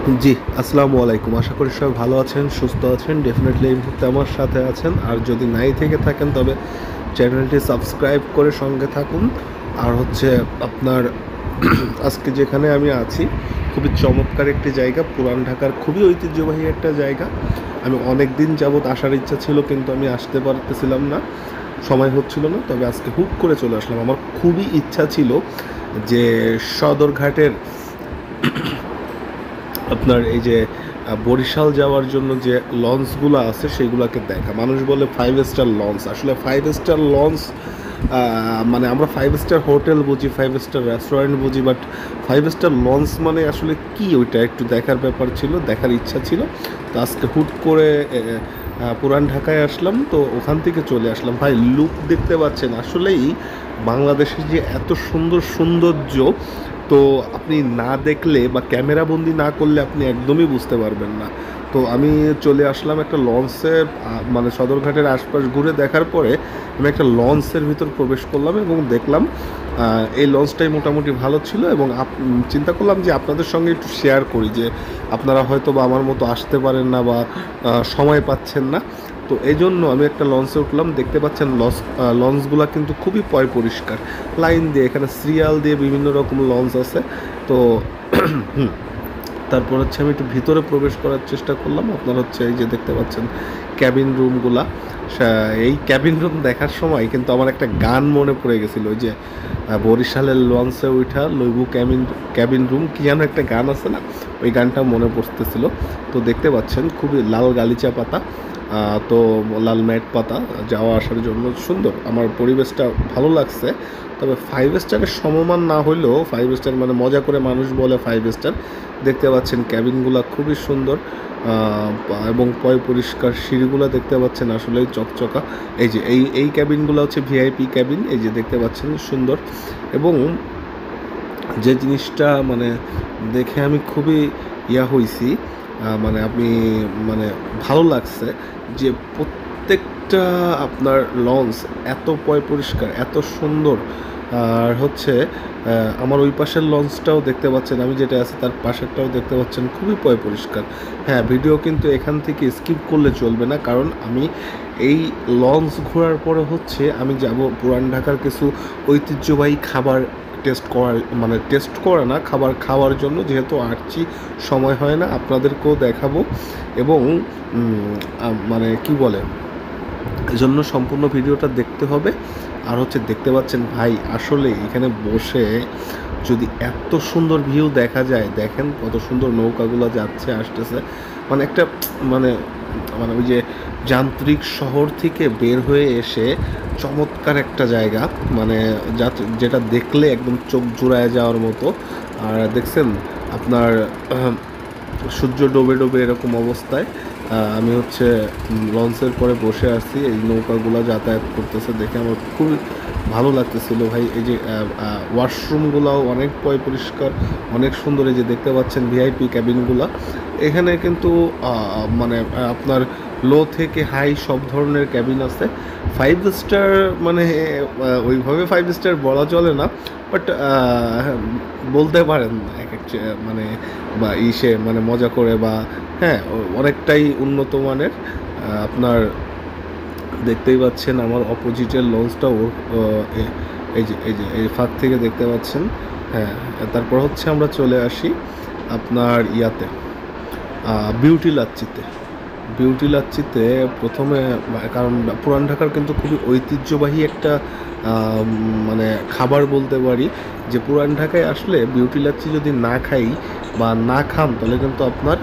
জি, আসসালামু আলাইকুম। আশা করি সবাই ভালো আছেন, সুস্থ আছেন। ডেফিনিটলি এই মুহূর্তে আমার সাথে আছেন। আর যদি নাই থেকে থাকেন তবে চ্যানেলটি সাবস্ক্রাইব করে সঙ্গে থাকুন। আর হচ্ছে আপনার আজকে যেখানে আমি আছি খুবই চমৎকার একটি জায়গা, পুরান ঢাকার খুবই ঐতিহ্যবাহী একটা জায়গা। আমি অনেক দিন যাবৎ আসার ইচ্ছা ছিল কিন্তু আমি আসতে পারতেছিলাম না, সময় হচ্ছিল না। তবে আজকে হুট করে চলে আসলাম। আমার খুবই ইচ্ছা ছিল যে সদরঘাটের আপনার এই যে বরিশাল যাওয়ার জন্য যে লঞ্চগুলো আছে সেগুলোকে দেখা। মানুষ বলে 5 স্টার লঞ্চ, আসলে 5 স্টার লঞ্চ মানে আমরা 5 স্টার হোটেল বুঝি, 5 স্টার রেস্টুরেন্ট বুঝি, বাট 5 স্টার লঞ্চ মানে আসলে কি, ওইটা একটু দেখার ব্যাপার ছিল, দেখার ইচ্ছা ছিল। তো আজকে হুট করে পুরান ঢাকায় আসলাম, তো ওখান থেকে চলে আসলাম। ভাই লুক দেখতে পাচ্ছেন, আসলেই বাংলাদেশের যে এত সুন্দর সৌন্দর্য, তো আপনি না দেখলে বা ক্যামেরা বন্দি না করলে আপনি একদমই বুঝতে পারবেন না। তো আমি চলে আসলাম একটা লঞ্চের মানে সদরঘাটের আশপাশ ঘুরে দেখার পরে আমি একটা লঞ্চের ভিতর প্রবেশ করলাম এবং দেখলাম এই লঞ্চটাই মোটামুটি ভালো ছিল। এবং চিন্তা করলাম যে আপনাদের সঙ্গে একটু শেয়ার করি, যে আপনারা হয়তো বা আমার মতো আসতে পারেন না বা সময় পাচ্ছেন না। তো এই জন্য আমি একটা লঞ্চে উঠলাম। দেখতে পাচ্ছেন লঞ্চগুলো কিন্তু খুবই পরিষ্কার, লাইন দিয়ে এখানে সিরিয়াল দিয়ে বিভিন্ন রকম লঞ্চ আছে। তো তারপর হচ্ছে আমি একটু ভিতরে প্রবেশ করার চেষ্টা করলাম। আপনার হচ্ছে এই যে দেখতে পাচ্ছেন ক্যাবিন রুমগুলা। এই ক্যাবিন রুম দেখার সময় কিন্তু আমার একটা গান মনে পড়ে গেছিলো, ওই যে বরিশালের লঞ্চে উঠা লইবু ক্যাবিন ক্যাবিন রুম, কি যেন একটা গান আছে না, ওই গানটা মনে পড়তেছিল। তো দেখতে পাচ্ছেন খুবই লাল গালিচা পাতা, তো লাল ম্যাট পাতা, যাওয়া আসার জন্য সুন্দর, আমার পরিবেশটা ভালো লাগছে। তবে 5 স্টারের সমমান না হলেও 5 স্টার মানে মজা করে মানুষ বলে 5 স্টার। দেখতে পাচ্ছেন ক্যাবিনগুলো খুবই সুন্দর এবং পরিষ্কার, সিঁড়িগুলো দেখতে পাচ্ছেন আসলেই চকচকা। এই যে এই ক্যাবিনগুলো হচ্ছে ভিআইপি ক্যাবিন, এই যে দেখতে পাচ্ছেন সুন্দর। এবং যে জিনিসটা মানে দেখে আমি খুবই হইছি, মানে আপনি মানে ভালো লাগছে যে প্রত্যেকটা আপনার লঞ্চ এত পরিষ্কার, এত সুন্দর। আর হচ্ছে আমার ওই পাশের লঞ্চটাও দেখতে পাচ্ছেন, আমি যেটা আছে তার পাশেরটাও দেখতে পাচ্ছেন, খুবই পরিষ্কার। হ্যাঁ, ভিডিও কিন্তু এখান থেকে স্কিপ করলে চলবে না, কারণ আমি এই লঞ্চ ঘোরার পরে হচ্ছে আমি যাব পুরান ঢাকার কিছু ঐতিহ্যবাহী খাবার টেস্ট করার, মানে টেস্ট করা না, খাবার খাওয়ার জন্য, যেহেতু আসছি সময় হয় না, আপনাদেরকেও দেখাবো। এবং মানে কি বলে, এজন্য সম্পূর্ণ ভিডিওটা দেখতে হবে। আর হচ্ছে দেখতে পাচ্ছেন ভাই, আসলে এখানে বসে যদি এত সুন্দর ভিউ দেখা যায়, দেখেন কত সুন্দর নৌকাগুলো যাচ্ছে আসতেছে, মানে একটা মানে মানে ওই যে যান্ত্রিক শহর থেকে বের হয়ে এসে চমৎকার একটা জায়গা, মানে যেটা দেখলে একদম চোখ জুড়ায় যাওয়ার মতো। আর দেখছেন আপনার সূর্য ডোবে ডোবে এরকম অবস্থায় আমি হচ্ছে লঞ্চের পরে বসে আছি, এই নৌকাগুলো যাতায়াত করতেছে দেখে আমার খুবই ভালো লাগতেছিল ভাই। এই যে ওয়াশরুমগুলোও অনেক পরিষ্কার, অনেক সুন্দর। এই যে দেখতে পাচ্ছেন ভিআইপি ক্যাবিনগুলো, এখানে কিন্তু মানে আপনার লো থেকে হাই সব ধরনের ক্যাবিন আছে। 5 স্টার মানে ওইভাবে 5 স্টার বলা চলে না, বাট বলতে পারেন এক এক মানে বা মানে মজা করে, বা হ্যাঁ অনেকটাই উন্নত মানের। আপনার দেখতেই পাচ্ছেন আমার অপোজিটের লঞ্চটাও এই ফাঁক থেকে দেখতে পাচ্ছেন। হ্যাঁ, তারপর হচ্ছে আমরা চলে আসি আপনার ইয়াতে বিউটি লাচ্ছিতে প্রথমে, কারণ পুরান ঢাকার কিন্তু খুবই ঐতিহ্যবাহী একটা মানে খাবার বলতে পারি, যে পুরান ঢাকায় আসলে বিউটি লাচ্ছি যদি না খাই বা না খান তাহলে কিন্তু আপনার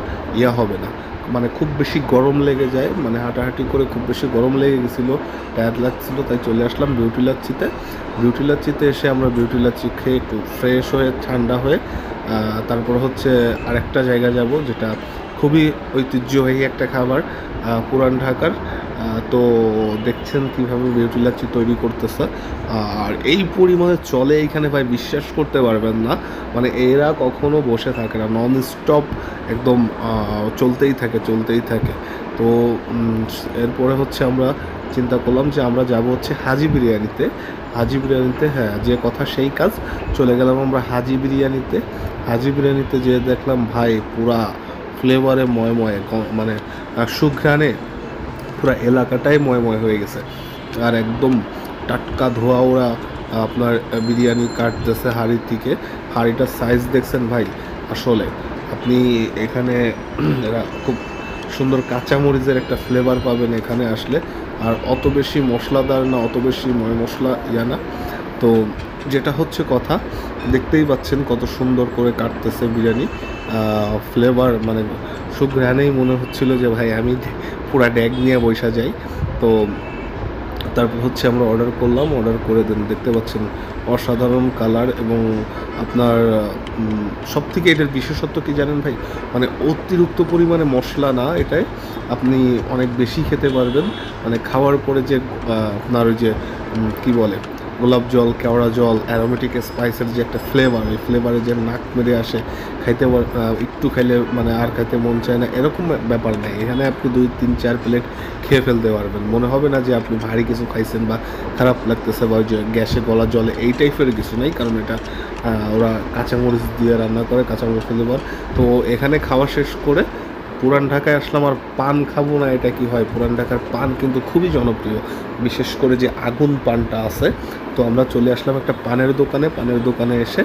হবে না, মানে খুব বেশি গরম লেগে যায়, মানে হাঁটাহাঁটি করে খুব বেশি গরম লেগে গেছিলো, টায়ার্ড লাগছিলো, তাই চলে আসলাম বিউটি লাচ্ছিতে এসে আমরা বিউটি লাচ্ছি খেয়ে একটু ফ্রেশ হয়ে ঠান্ডা হয়ে তারপর হচ্ছে আরেকটা জায়গা যাব, যেটা খুবই ঐতিহ্যবাহী একটা খাবার পুরান ঢাকার। তো দেখছেন কীভাবে বিউটি লাচ্ছি তৈরি করতেছে, আর এই পরিমাণে চলে এইখানে ভাই, বিশ্বাস করতে পারবেন না। মানে এরা কখনো বসে থাকে না, নন স্টপ একদম চলতেই থাকে। তো এরপরে হচ্ছে আমরা চিন্তা করলাম যে আমরা যাব হচ্ছে হাজি বিরিয়ানিতে। হ্যাঁ, যে কথা সেই কাজ, চলে গেলাম আমরা হাজি বিরিয়ানিতে যেয়ে দেখলাম ভাই পুরা ফ্লেভারে ময়ময়, মানে সুঘ্রাণে পুরো এলাকাটাই ময়ময় হয়ে গেছে। আর একদম টাটকা ধোয়া ওরা আপনার বিরিয়ানি কাটতেছে হাঁড়ি থেকে। হাঁড়িটার সাইজ দেখছেন ভাই, আসলে আপনি এখানে এরা খুব সুন্দর কাঁচামরিচের একটা ফ্লেভার পাবেন এখানে আসলে। আর অত বেশি মশলাদার না, অত বেশি ময় মশলা না। তো যেটা হচ্ছে কথা, দেখতেই পাচ্ছেন কত সুন্দর করে কাটতেছে বিরিয়ানি। ফ্লেভার মানে সুঘ্রাণেই মনে হচ্ছিল যে ভাই আমি পুরা ড্যাগ নিয়ে বসা যাই। তো তারপর হচ্ছে আমরা অর্ডার করলাম, অর্ডার করে দেন দেখতে পাচ্ছেন অসাধারণ কালার। এবং আপনার সবথেকে এটার বিশেষত্ব কি জানেন ভাই, মানে অতিরিক্ত পরিমাণে মশলা না এটাই, আপনি অনেক বেশি খেতে পারবেন। মানে খাওয়ার পরে যে আপনার ওই যে কী বলে গোলাপ জল, কেওড়া জল, অ্যারোমেটিক স্পাইসের যে একটা ফ্লেভার, এই ফ্লেভারে যে নাক মেরে আসে, খাইতে একটু খাইলে মানে আর খাইতে মন চায় না, এরকম ব্যাপার নেই। এখানে আপনি 2-3-4 প্লেট খেয়ে ফেলতে পারবেন, মনে হবে না যে আপনি ভারী কিছু খাইছেন বা খারাপ লাগতেছে বা ওই যে গ্যাসে গলা জলে এই টাইপের কিছু নেই। কারণ এটা ওরা কাঁচামরিচ দিয়ে রান্না করে, কাঁচামরিচ ফ্লেভার। তো এখানে খাওয়া শেষ করে পুরান ঢাকায় আসলাম, আর পান খাবো না এটা কি হয়? পুরান ঢাকার পান কিন্তু খুবই জনপ্রিয়, বিশেষ করে যে আগুন পানটা আছে। তো আমরা চলে আসলাম একটা পানের দোকানে। পানের দোকানে এসে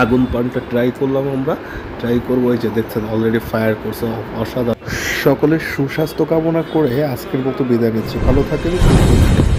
আগুন পানটা ট্রাই করলাম। আমরা ট্রাই করবো, এই যে দেখছেন অলরেডি ফায়ার করছে, অসাধারণ। সকলের সুস্বাস্থ্য কামনা করে আজকের মতো বিদায় নিচ্ছি। ভালো থাকেন, সুস্থ থাকেন।